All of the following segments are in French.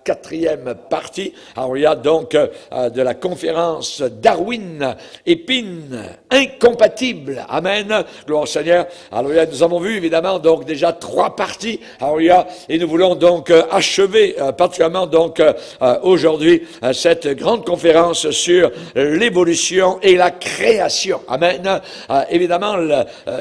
quatrième partie. Alors, il y a donc de la conférence Darwin, épine, incompatible. Amen. Gloire au Seigneur. Alors, nous avons vu évidemment donc déjà 3 parties. Alors, et nous voulons donc achever particulièrement donc aujourd'hui cette grande conférence sur l'évolution et la création. Amen. Évidemment,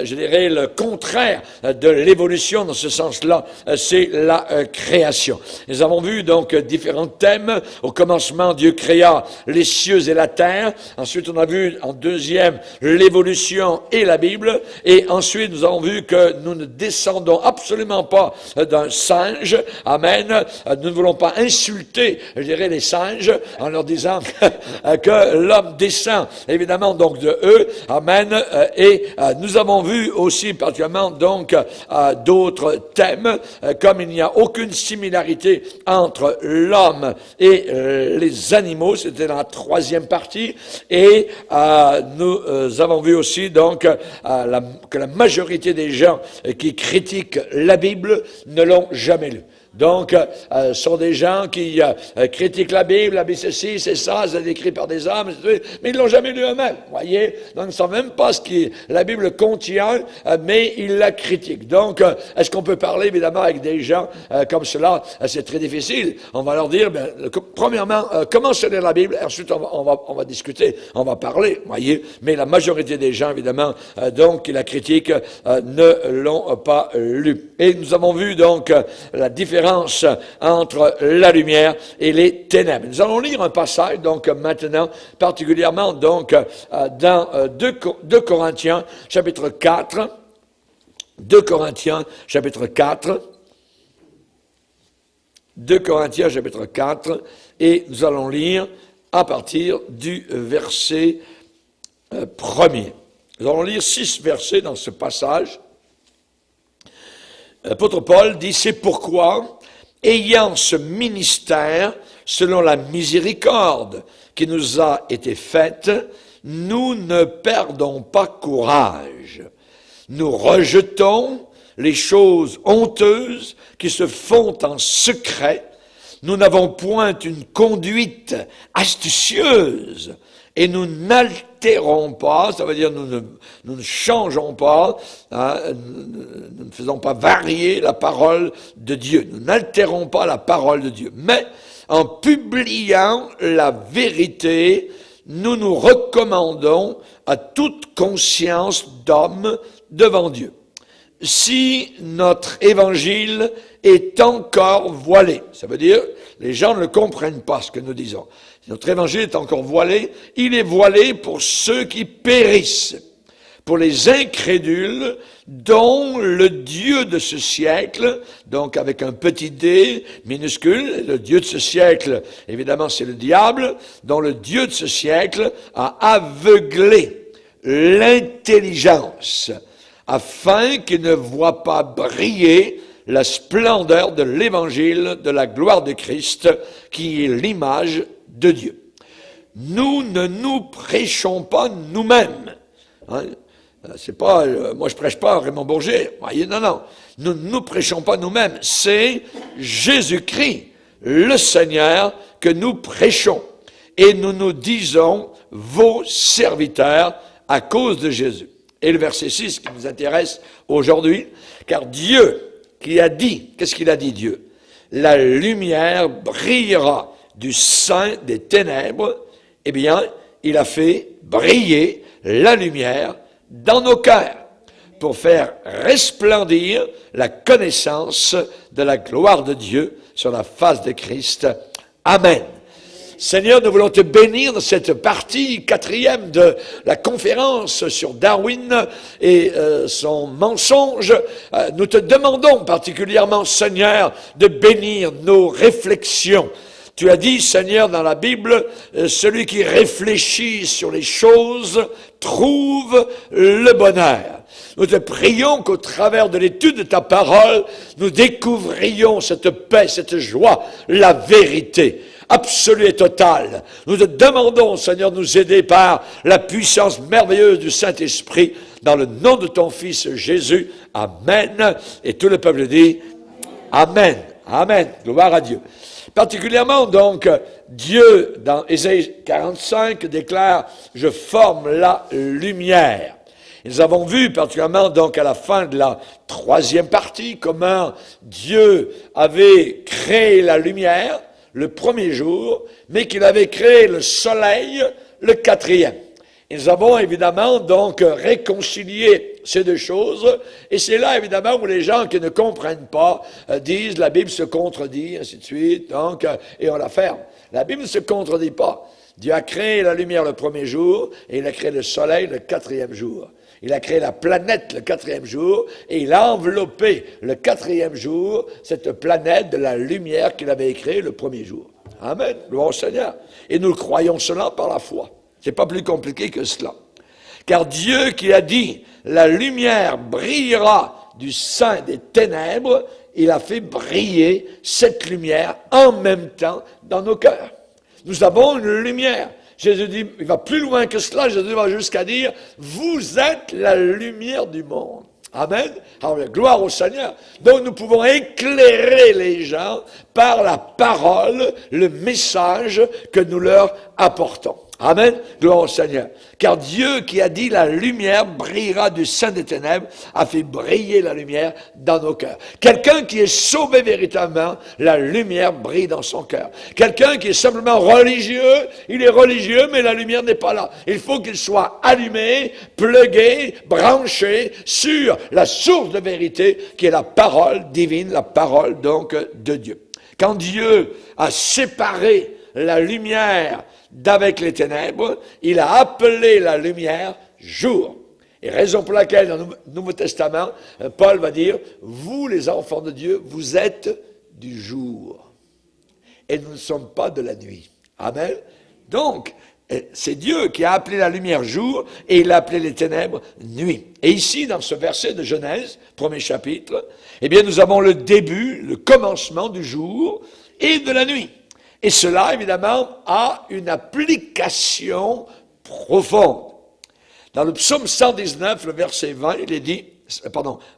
je dirais le contraire de l'évolution dans ce sens-là, c'est la création. Nous avons vu donc différents thèmes. Au commencement, Dieu créa les cieux et la terre. Ensuite, on a vu en deuxième l'évolution et la Bible. Et ensuite, nous avons vu que nous ne descendons absolument pas d'un singe. Amen. Nous ne voulons pas insulter, je dirais, les singes en leur disant que l'homme descend évidemment donc de eux. Amen. Et nous avons vu aussi particulièrement donc d'autres thèmes, comme il n'y a aucune similarité entre l'homme et les animaux, c'était dans la 3e partie, et nous avons vu aussi donc que la majorité des gens qui critiquent la Bible ne l'ont jamais lue. Donc, sont des gens qui critiquent la Bible c'est ci, c'est ça, c'est écrit par des hommes, mais ils l'ont jamais lu eux-mêmes, voyez. Donc, ils ne savent même pas ce que la Bible contient, mais ils la critiquent. Donc, est-ce qu'on peut parler, évidemment, avec des gens comme cela? C'est très difficile. On va leur dire, premièrement, commencez à lire la Bible, et ensuite, on va discuter, on va parler, voyez. Mais la majorité des gens, évidemment, donc, qui la critiquent, ne l'ont pas lu. Et nous avons vu, donc, la différence entre la lumière et les ténèbres. Nous allons lire un passage, donc, maintenant, particulièrement, donc, dans 2 Corinthiens, chapitre 4. 2 Corinthiens, chapitre 4. 2 Corinthiens, chapitre 4. Et nous allons lire à partir du verset 1er. Nous allons lire 6 versets dans ce passage. L'apôtre Paul dit, c'est pourquoi, ayant ce ministère, selon la miséricorde qui nous a été faite, nous ne perdons pas courage. Nous rejetons les choses honteuses qui se font en secret. Nous n'avons point une conduite astucieuse et nous n'altérons pas, ça veut dire nous ne changeons pas, nous ne faisons pas varier la parole de Dieu. Nous n'altérons pas la parole de Dieu. Mais en publiant la vérité, nous nous recommandons à toute conscience d'homme devant Dieu. Si notre évangile est encore voilé, ça veut dire les gens ne comprennent pas ce que nous disons. Si notre évangile est encore voilé, il est voilé pour ceux qui périssent, pour les incrédules dont le Dieu de ce siècle, donc avec un petit d minuscule, le Dieu de ce siècle, évidemment c'est le diable, dont le Dieu de ce siècle a aveuglé l'intelligence, afin qu'il ne voie pas briller la splendeur de l'évangile de la gloire de Christ, qui est l'image de Dieu. Nous ne nous prêchons pas nous-mêmes. Hein? C'est pas, moi je prêche pas Raymond Bourget, voyez, non. Nous ne nous prêchons pas nous-mêmes. C'est Jésus-Christ, le Seigneur, que nous prêchons. Et nous nous disons vos serviteurs à cause de Jésus. Et le verset 6 qui nous intéresse aujourd'hui, car Dieu qui a dit, qu'est-ce qu'il a dit Dieu? La lumière brillera du sein des ténèbres, eh bien, il a fait briller la lumière dans nos cœurs pour faire resplendir la connaissance de la gloire de Dieu sur la face de Christ. Amen. Seigneur, nous voulons te bénir dans cette partie 4e de la conférence sur Darwin et son mensonge. Nous te demandons particulièrement, Seigneur, de bénir nos réflexions. Tu as dit, Seigneur, dans la Bible, celui qui réfléchit sur les choses trouve le bonheur. Nous te prions qu'au travers de l'étude de ta parole, nous découvrions cette paix, cette joie, la vérité absolue et totale. Nous te demandons, Seigneur, de nous aider par la puissance merveilleuse du Saint-Esprit, dans le nom de ton Fils Jésus. Amen. Et tout le peuple dit Amen. Amen. Gloire à Dieu. Particulièrement, donc, Dieu, dans Ésaïe 45, déclare « Je forme la lumière ». Nous avons vu, particulièrement donc à la fin de la troisième partie, comment Dieu avait créé la lumière le premier jour, mais qu'il avait créé le soleil le quatrième. Et nous avons évidemment donc réconcilié ces deux choses, et c'est là évidemment où les gens qui ne comprennent pas disent la Bible se contredit, ainsi de suite, donc, et on la ferme. La Bible ne se contredit pas. Dieu a créé la lumière le premier jour, et il a créé le soleil le quatrième jour. Il a créé la planète le quatrième jour, et il a enveloppé le quatrième jour, cette planète de la lumière qu'il avait créée le premier jour. Amen. Gloire au Seigneur. Et nous croyons cela par la foi. C'est pas plus compliqué que cela. Car Dieu qui a dit, la lumière brillera du sein des ténèbres, il a fait briller cette lumière en même temps dans nos cœurs. Nous avons une lumière. Jésus dit, il va plus loin que cela, Jésus va jusqu'à dire, vous êtes la lumière du monde. Amen. Alors, gloire au Seigneur. Donc, nous pouvons éclairer les gens par la parole, le message que nous leur apportons. Amen. Gloire au Seigneur. Car Dieu qui a dit la lumière brillera du sein des ténèbres a fait briller la lumière dans nos cœurs. Quelqu'un qui est sauvé véritablement, la lumière brille dans son cœur. Quelqu'un qui est simplement religieux, il est religieux mais la lumière n'est pas là. Il faut qu'il soit allumé, plugué, branché sur la source de vérité qui est la parole divine, la parole donc de Dieu. Quand Dieu a séparé la lumière d'avec les ténèbres, il a appelé la lumière jour. Et raison pour laquelle dans le Nouveau Testament, Paul va dire, vous les enfants de Dieu, vous êtes du jour. Et nous ne sommes pas de la nuit. Amen. Donc, c'est Dieu qui a appelé la lumière jour et il a appelé les ténèbres nuit. Et ici, dans ce verset de Genèse, premier chapitre, eh bien, nous avons le début, le commencement du jour et de la nuit. Et cela, évidemment, a une application profonde. Dans le psaume 119, le verset 20, il est dit,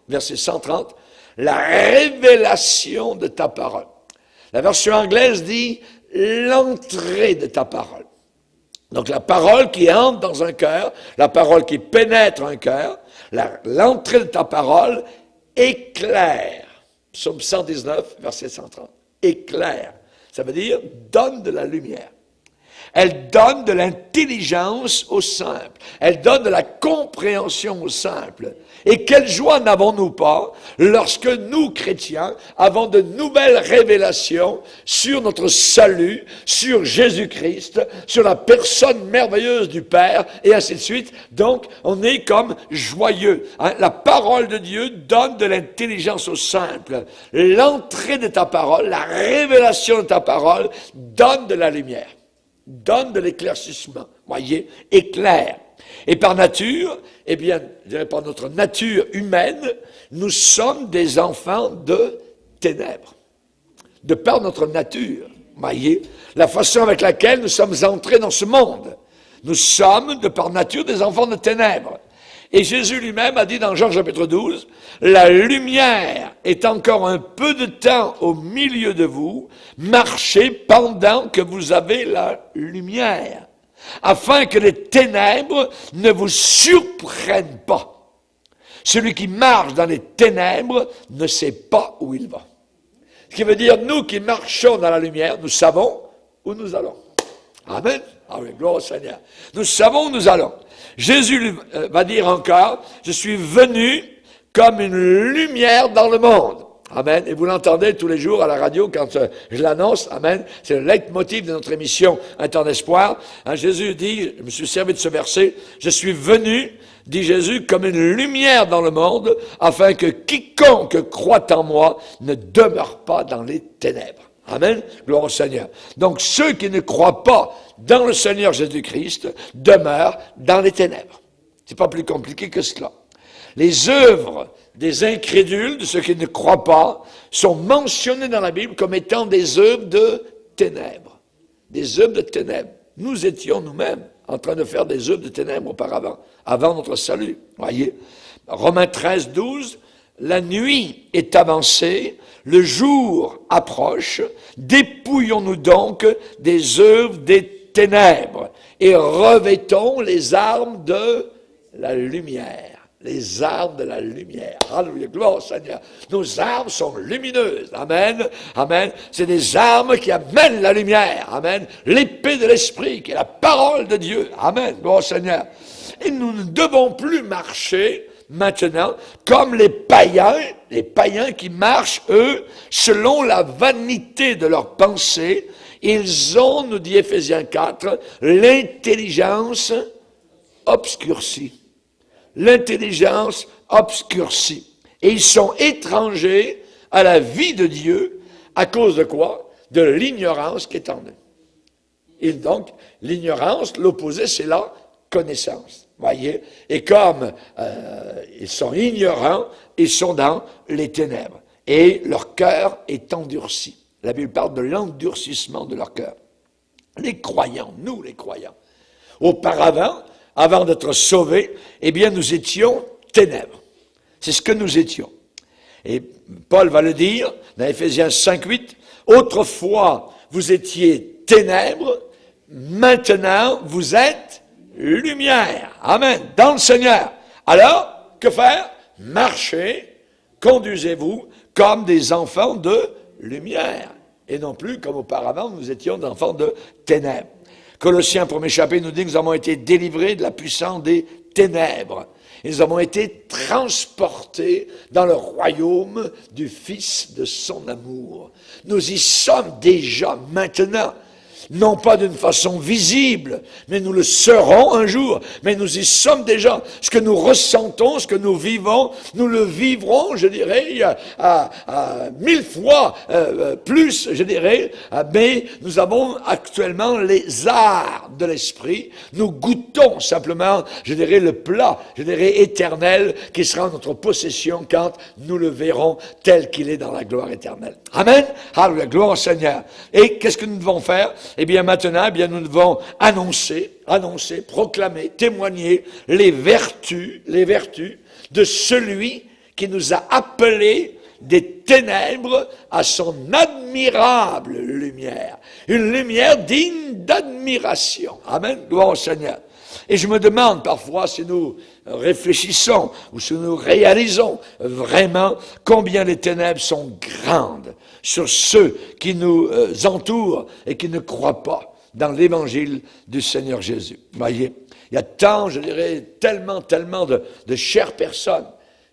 verset 130, la révélation de ta parole. La version anglaise dit l'entrée de ta parole. Donc la parole qui entre dans un cœur, la parole qui pénètre un cœur, l'entrée de ta parole éclaire. Psaume 119, verset 130. Éclaire. Ça veut dire, donne de la lumière. Elle donne de l'intelligence au simple. Elle donne de la compréhension au simple. Et quelle joie n'avons-nous pas lorsque nous, chrétiens, avons de nouvelles révélations sur notre salut, sur Jésus-Christ, sur la personne merveilleuse du Père, et ainsi de suite. Donc, on est comme joyeux. Hein? La parole de Dieu donne de l'intelligence au simple. L'entrée de ta parole, la révélation de ta parole donne de la lumière. Donne de l'éclaircissement, voyez, éclaire. Et par nature, eh bien, je dirais par notre nature humaine, nous sommes des enfants de ténèbres. De par notre nature, voyez, la façon avec laquelle nous sommes entrés dans ce monde. Nous sommes, de par nature, des enfants de ténèbres. Et Jésus lui-même a dit dans Jean chapitre 12, « La lumière est encore un peu de temps au milieu de vous, marchez pendant que vous avez la lumière, afin que les ténèbres ne vous surprennent pas. Celui qui marche dans les ténèbres ne sait pas où il va. » Ce qui veut dire, nous qui marchons dans la lumière, nous savons où nous allons. Amen. Ah oui, gloire au Seigneur. Nous savons où nous allons. Jésus va dire encore, je suis venu comme une lumière dans le monde. Amen. Et vous l'entendez tous les jours à la radio quand je l'annonce. Amen. C'est le leitmotiv de notre émission Un temps d'espoir. Hein, Jésus dit, je me suis servi de ce verset, je suis venu, dit Jésus, comme une lumière dans le monde, afin que quiconque croit en moi ne demeure pas dans les ténèbres. Amen. Gloire au Seigneur. Donc, ceux qui ne croient pas dans le Seigneur Jésus-Christ demeurent dans les ténèbres. C'est pas plus compliqué que cela. Les œuvres des incrédules, de ceux qui ne croient pas, sont mentionnées dans la Bible comme étant des œuvres de ténèbres. Des œuvres de ténèbres. Nous étions nous-mêmes en train de faire des œuvres de ténèbres auparavant, avant notre salut. Voyez. Romains 13, 12 la nuit est avancée, le jour approche, dépouillons-nous donc des œuvres des ténèbres et revêtons les armes de la lumière. Les armes de la lumière. Alléluia, gloire au Seigneur. Nos armes sont lumineuses. Amen. Amen. C'est des armes qui amènent la lumière. Amen. L'épée de l'Esprit, qui est la parole de Dieu. Amen. Gloire au Seigneur. Et nous ne devons plus marcher maintenant comme les païens qui marchent, eux, selon la vanité de leurs pensées. Ils ont, nous dit Éphésiens 4, l'intelligence obscurcie. L'intelligence obscurcie. Et ils sont étrangers à la vie de Dieu à cause de quoi? De l'ignorance qui est en eux. Et donc, l'ignorance, l'opposé, c'est la connaissance. Voyez? Et comme ils sont ignorants, ils sont dans les ténèbres. Et leur cœur est endurci. La Bible parle de l'endurcissement de leur cœur. Les croyants, nous les croyants, auparavant, avant d'être sauvés, eh bien, nous étions ténèbres. C'est ce que nous étions. Et Paul va le dire dans Éphésiens 5:8. Autrefois, vous étiez ténèbres, maintenant, vous êtes lumière. Amen. Dans le Seigneur. Alors, que faire? Marchez, conduisez-vous comme des enfants de lumière. Et non plus comme auparavant, nous étions des enfants de ténèbres. Colossiens 1er chapitre nous dit que nous avons été délivrés de la puissance des ténèbres. Et nous avons été transportés dans le royaume du Fils de son amour. Nous y sommes déjà maintenant. Non pas d'une façon visible, mais nous le serons un jour. Mais nous y sommes déjà. Ce que nous ressentons, ce que nous vivons, nous le vivrons, je dirais, à 1000 fois plus, je dirais. Mais nous avons actuellement les arts de l'esprit. Nous goûtons simplement, je dirais, le plat, je dirais, éternel, qui sera notre possession quand nous le verrons tel qu'il est dans la gloire éternelle. Amen. Alléluia, gloire au Seigneur. Et qu'est-ce que nous devons faire? Eh bien, maintenant, nous devons annoncer, proclamer, témoigner les vertus de celui qui nous a appelés des ténèbres à son admirable lumière. Une lumière digne d'admiration. Amen. Gloire au Seigneur. Et je me demande parfois si nous réfléchissons ou si nous réalisons vraiment combien les ténèbres sont grandes sur ceux qui nous entourent et qui ne croient pas dans l'évangile du Seigneur Jésus. Voyez, il y a tant, je dirais, tellement de chères personnes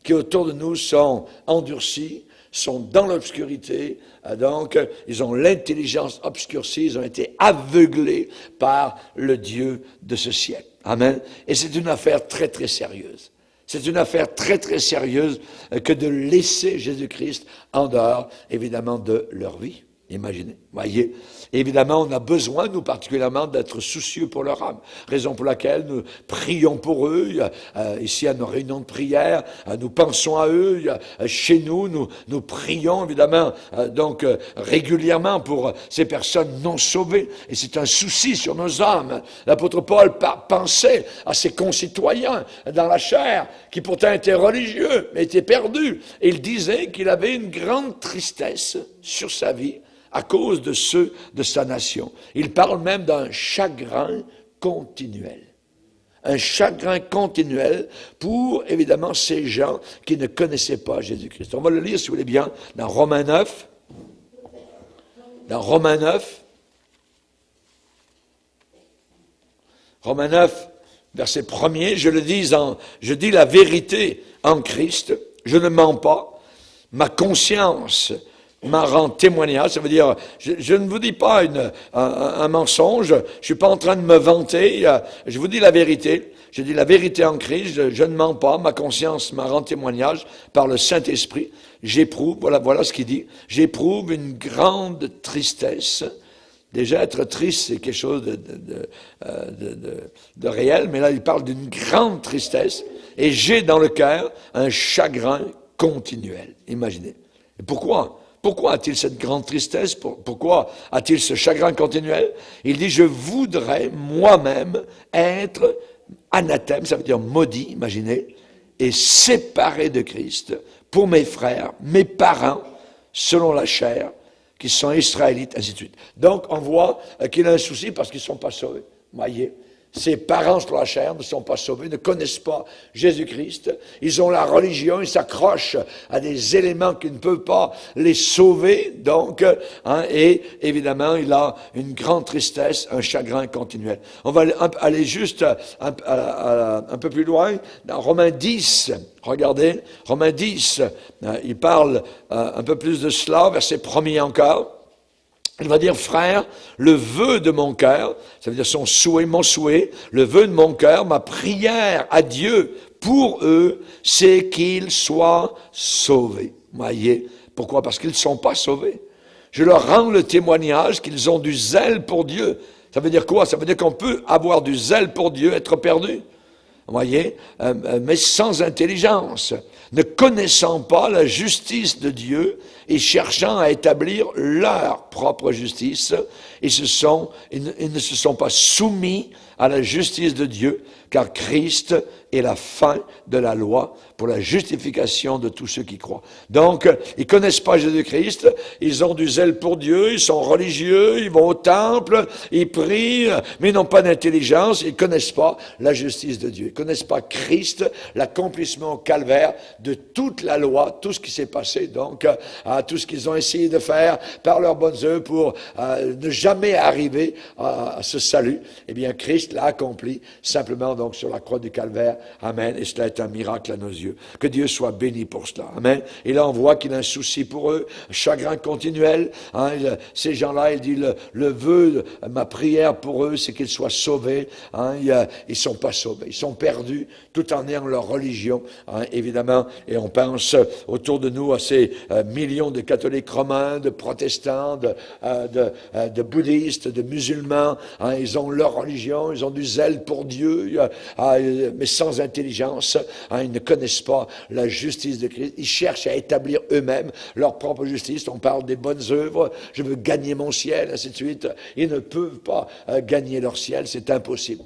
qui autour de nous sont endurcies, sont dans l'obscurité, donc ils ont l'intelligence obscurcie, ils ont été aveuglés par le Dieu de ce siècle. Amen. Et c'est une affaire très, très sérieuse. C'est une affaire très, très sérieuse que de laisser Jésus-Christ en dehors, évidemment, de leur vie. Imaginez, voyez. Évidemment, on a besoin, nous particulièrement, d'être soucieux pour leur âme. Raison pour laquelle nous prions pour eux, ici à nos réunions de prière, nous pensons à eux, chez nous, nous prions évidemment, donc régulièrement pour ces personnes non sauvées. Et c'est un souci sur nos âmes. L'apôtre Paul pensait à ses concitoyens dans la chair, qui pourtant étaient religieux, mais étaient perdus. Et il disait qu'il avait une grande tristesse sur sa vie, à cause de ceux de sa nation. Il parle même d'un chagrin continuel. Un chagrin continuel pour, évidemment, ces gens qui ne connaissaient pas Jésus-Christ. On va le lire, si vous voulez bien, dans Romains 9. Dans Romains 9. Romains 9, verset 1er, je dis la vérité en Christ, je ne mens pas, ma conscience m'en rend témoignage, ça veut dire, je ne vous dis pas un mensonge, je ne suis pas en train de me vanter, je vous dis la vérité, je dis la vérité en Christ, je ne mens pas, ma conscience m'en rend témoignage par le Saint-Esprit, j'éprouve, voilà ce qu'il dit, j'éprouve une grande tristesse. Déjà, être triste, c'est quelque chose de réel, mais là, il parle d'une grande tristesse, et j'ai dans le cœur un chagrin continuel. Imaginez. Et pourquoi? Pourquoi a-t-il cette grande tristesse? Pourquoi a-t-il ce chagrin continuel? Il dit, je voudrais moi-même être anathème, ça veut dire maudit, imaginez, et séparé de Christ pour mes frères, mes parents, selon la chair, qui sont israélites, ainsi de suite. Donc, on voit qu'il a un souci parce qu'ils ne sont pas sauvés. Voyez, ses parents sur la chair ne sont pas sauvés, ne connaissent pas Jésus-Christ. Ils ont la religion, ils s'accrochent à des éléments qui ne peuvent pas les sauver. Donc, et évidemment, il a une grande tristesse, un chagrin continuel. On va aller juste un peu plus loin, dans Romains 10. Regardez, Romains 10, il parle un peu plus de cela, verset 1er encore. Il va dire, frère, le vœu de mon cœur, ça veut dire son souhait, mon souhait, le vœu de mon cœur, ma prière à Dieu pour eux, c'est qu'ils soient sauvés. Voyez, pourquoi? Parce qu'ils ne sont pas sauvés. Je leur rends le témoignage qu'ils ont du zèle pour Dieu. Ça veut dire quoi? Ça veut dire qu'on peut avoir du zèle pour Dieu, être perdu. Voyez, mais sans intelligence, ne connaissant pas la justice de Dieu et cherchant à établir leur propre justice, ils ne se sont pas soumis à la justice de Dieu, car Christ est la fin de la loi pour la justification de tous ceux qui croient. Donc, ils connaissent pas Jésus-Christ, ils ont du zèle pour Dieu, ils sont religieux, ils vont au temple, ils prient, mais ils n'ont pas d'intelligence, ils connaissent pas la justice de Dieu. Ils connaissent pas Christ, l'accomplissement au calvaire de toute la loi, tout ce qui s'est passé, donc, tout ce qu'ils ont essayé de faire par leurs bonnes œuvres pour ne jamais arriver à ce salut. Eh bien, Christ l'a accompli simplement donc sur la croix du calvaire. Amen. Et cela est un miracle à nos yeux. Que Dieu soit béni pour cela. Amen. Et là, on voit qu'il a un souci pour eux, un chagrin continuel. Ces gens-là, il dit, le vœu, ma prière pour eux, c'est qu'ils soient sauvés. Ils sont pas sauvés. Ils sont perdus tout en ayant leur religion, évidemment. Et on pense autour de nous à ces millions de catholiques romains, de protestants, de bouddhistes, de musulmans. Ils ont leur religion, ils ont du zèle pour Dieu, mais sans intelligence. Ils ne connaissent pas la justice de Christ. Ils cherchent à établir eux-mêmes leur propre justice. On parle des bonnes œuvres. Je veux gagner mon ciel, ainsi de suite. Ils ne peuvent pas gagner leur ciel. C'est impossible.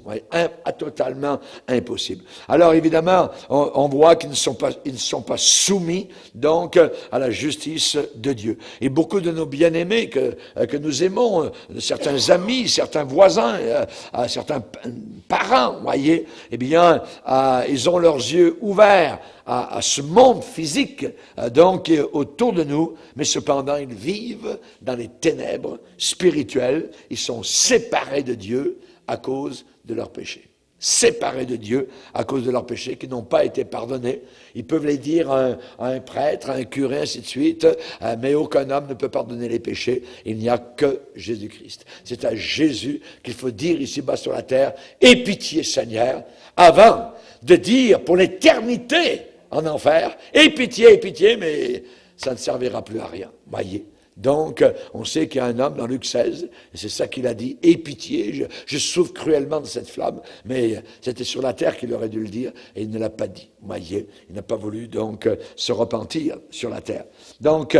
Totalement impossible. Alors, évidemment, on voit qu'ils ne sont pas soumis, donc, à la justice de Dieu. Et beaucoup de nos bien-aimés que nous aimons, certains amis, certains voisins, certains parents, voyez, eh bien, ils ont leurs yeux ouverts à ce monde physique, donc autour de nous, mais cependant ils vivent dans les ténèbres spirituelles, ils sont séparés de Dieu à cause de leurs péchés. Séparés de Dieu à cause de leurs péchés qui n'ont pas été pardonnés. Ils peuvent les dire à un prêtre, à un curé, ainsi de suite, mais aucun homme ne peut pardonner les péchés. Il n'y a que Jésus-Christ. C'est à Jésus qu'il faut dire ici-bas sur la terre, « Aie pitié, Seigneur », avant de dire pour l'éternité en enfer, « Aie pitié », mais ça ne servira plus à rien. Voyez. Donc, on sait qu'il y a un homme dans Luc 16, et c'est ça qu'il a dit, « Aie pitié, je souffre cruellement de cette flamme », mais c'était sur la terre qu'il aurait dû le dire, et il ne l'a pas dit. Voyez, il n'a pas voulu donc se repentir sur la terre. Donc,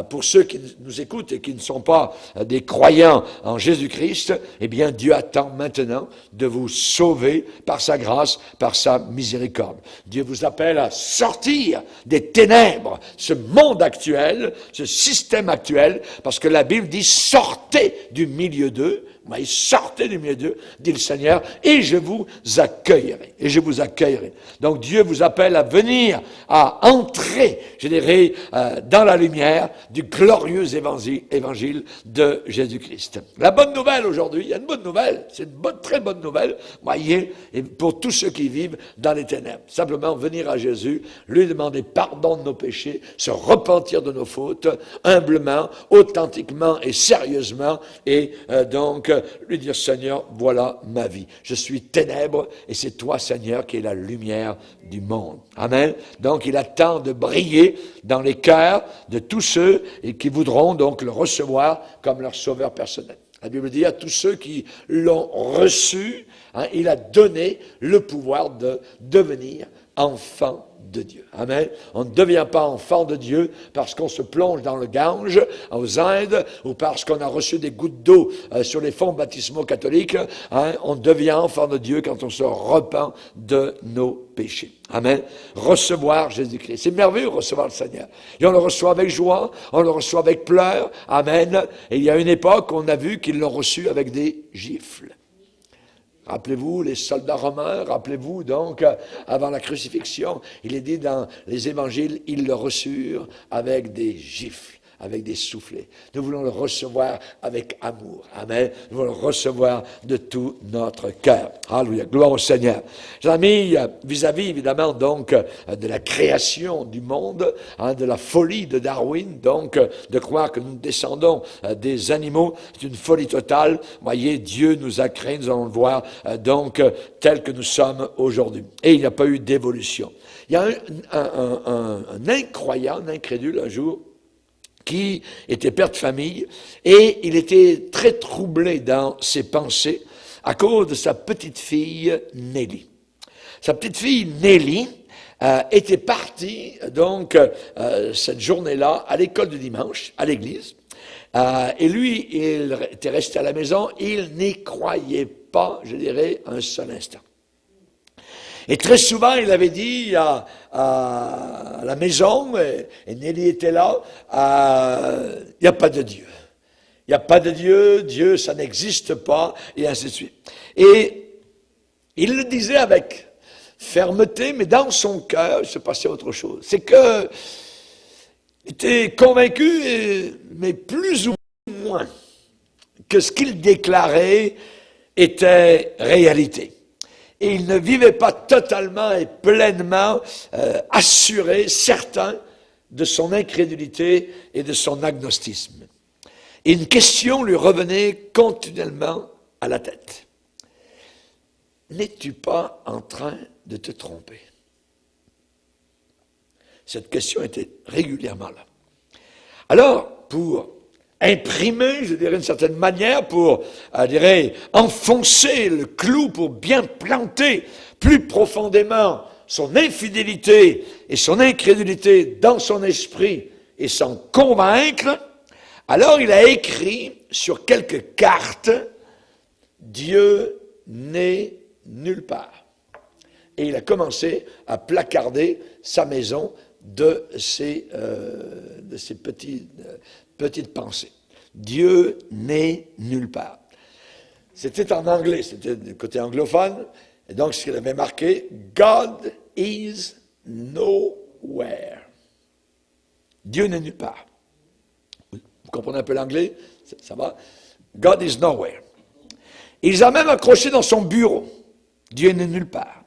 pour ceux qui nous écoutent et qui ne sont pas des croyants en Jésus-Christ, eh bien, Dieu attend maintenant de vous sauver par sa grâce, par sa miséricorde. Dieu vous appelle à sortir des ténèbres, ce monde actuel, ce système actuel, parce que la Bible dit « sortez du milieu d'eux ». Sortez du milieu d'eux, dit le Seigneur, et je vous accueillerai. Et je vous accueillerai. Donc Dieu vous appelle à venir, à entrer, je dirais, dans la lumière du glorieux évangile de Jésus-Christ. La bonne nouvelle aujourd'hui, il y a une bonne nouvelle, c'est une très bonne nouvelle, voyez, et pour tous ceux qui vivent dans les ténèbres. Simplement venir à Jésus, lui demander pardon de nos péchés, se repentir de nos fautes, humblement, authentiquement et sérieusement, et donc lui dire, Seigneur, voilà ma vie. Je suis ténèbres et c'est toi, Seigneur, qui es la lumière du monde. Amen. Donc, il attend de briller dans les cœurs de tous ceux qui voudront donc le recevoir comme leur sauveur personnel. La Bible dit à tous ceux qui l'ont reçu, il a donné le pouvoir de devenir enfants de Dieu. Amen. On ne devient pas enfant de Dieu parce qu'on se plonge dans le Gange, aux Indes, ou parce qu'on a reçu des gouttes d'eau sur les fonds baptismaux catholiques. Hein. On devient enfant de Dieu quand on se repent de nos péchés. Amen. Recevoir Jésus-Christ. C'est merveilleux recevoir le Seigneur. Et on le reçoit avec joie, on le reçoit avec pleurs. Amen. Et il y a une époque, on a vu qu'ils l'ont reçu avec des gifles. Rappelez-vous les soldats romains, rappelez-vous donc, avant la crucifixion, il est dit dans les évangiles, ils le reçurent avec des gifles, avec des soufflets. Nous voulons le recevoir avec amour. Amen. Nous voulons le recevoir de tout notre cœur. Alléluia. Gloire au Seigneur. Chers amis, vis-à-vis évidemment donc de la création du monde, de la folie de Darwin, donc de croire que nous descendons des animaux, c'est une folie totale. Voyez, Dieu nous a créés, nous allons le voir, donc tels que nous sommes aujourd'hui. Et il n'y a pas eu d'évolution. Il y a un incroyant, un incrédule un jour, qui était père de famille, et il était très troublé dans ses pensées à cause de sa petite fille Nelly. Sa petite fille Nelly était partie donc cette journée-là à l'école du dimanche, à l'église, et lui, il était resté à la maison, il n'y croyait pas, je dirais, un seul instant. Et très souvent, il avait dit à la maison, et Nelly était là, il n'y a pas de Dieu. Il n'y a pas de Dieu, Dieu, ça n'existe pas, et ainsi de suite. Et il le disait avec fermeté, mais dans son cœur, il se passait autre chose. C'est que il était convaincu, mais plus ou moins, que ce qu'il déclarait était réalité. Et il ne vivait pas totalement et pleinement assuré, certain de son incrédulité et de son agnostisme. Et une question lui revenait continuellement à la tête. N'es-tu pas en train de te tromper? Cette question était régulièrement là. Alors, pour imprimer, je dirais, d'une certaine manière, pour, je dirais, enfoncer le clou, pour bien planter plus profondément son infidélité et son incrédulité dans son esprit et s'en convaincre, alors il a écrit sur quelques cartes « Dieu n'est nulle part ». Et il a commencé à placarder sa maison de ses petites pensées. Dieu n'est nulle part. C'était en anglais, c'était du côté anglophone, et donc ce qu'il avait marqué, God is nowhere. Dieu n'est nulle part. Vous comprenez un peu l'anglais? Ça va? God is nowhere. Il les a même accrochés dans son bureau. Dieu n'est nulle part.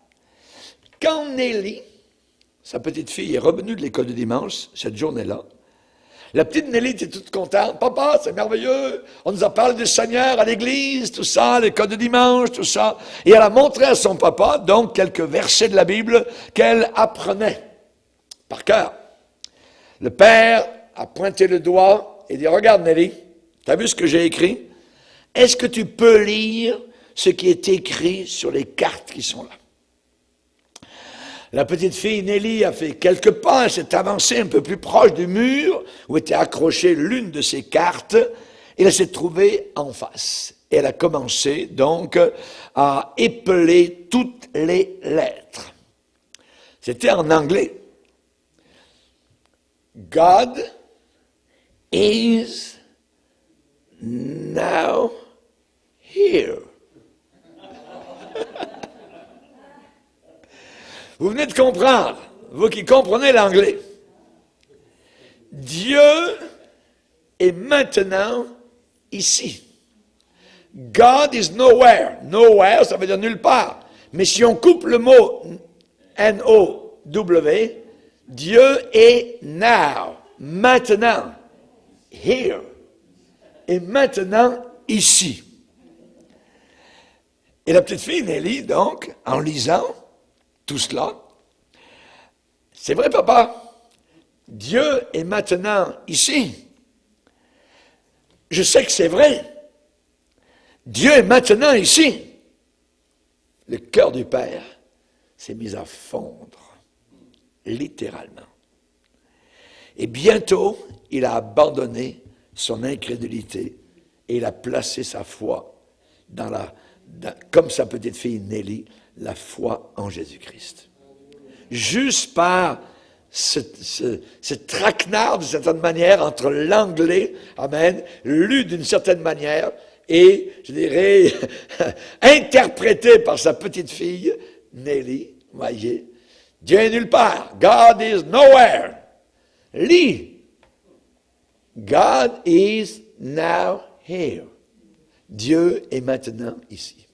Quand Nelly, sa petite fille, est revenue de l'école du dimanche, cette journée-là, la petite Nelly était toute contente. « Papa, c'est merveilleux, on nous a parlé du Seigneur à l'église, tout ça, l'école du dimanche, tout ça. » Et elle a montré à son papa, donc, quelques versets de la Bible qu'elle apprenait par cœur. Le père a pointé le doigt et dit « Regarde Nelly, tu as vu ce que j'ai écrit? Est-ce que tu peux lire ce qui est écrit sur les cartes qui sont là? » La petite fille Nelly a fait quelques pas, elle s'est avancée un peu plus proche du mur où était accrochée l'une de ses cartes et elle s'est trouvée en face. Et elle a commencé donc à épeler toutes les lettres. C'était en anglais. God is now here. Vous venez de comprendre, vous qui comprenez l'anglais. Dieu est maintenant ici. God is nowhere. Nowhere, ça veut dire nulle part. Mais si on coupe le mot N-O-W, Dieu est now, maintenant, here, et maintenant ici. Et la petite fille Nelly, donc, en lisant tout cela, c'est vrai, papa, Dieu est maintenant ici. Je sais que c'est vrai. Dieu est maintenant ici. Le cœur du père s'est mis à fondre. littéralement. Et bientôt, il a abandonné son incrédulité et il a placé sa foi comme sa petite fille Nelly, la foi en Jésus-Christ. Juste par ce traquenard, d'une certaine manière, entre l'anglais, amen, lu d'une certaine manière, et, je dirais, interprété par sa petite fille, Nelly, voyez, Dieu est nulle part, God is nowhere. Lis, God is now here. Dieu est maintenant ici.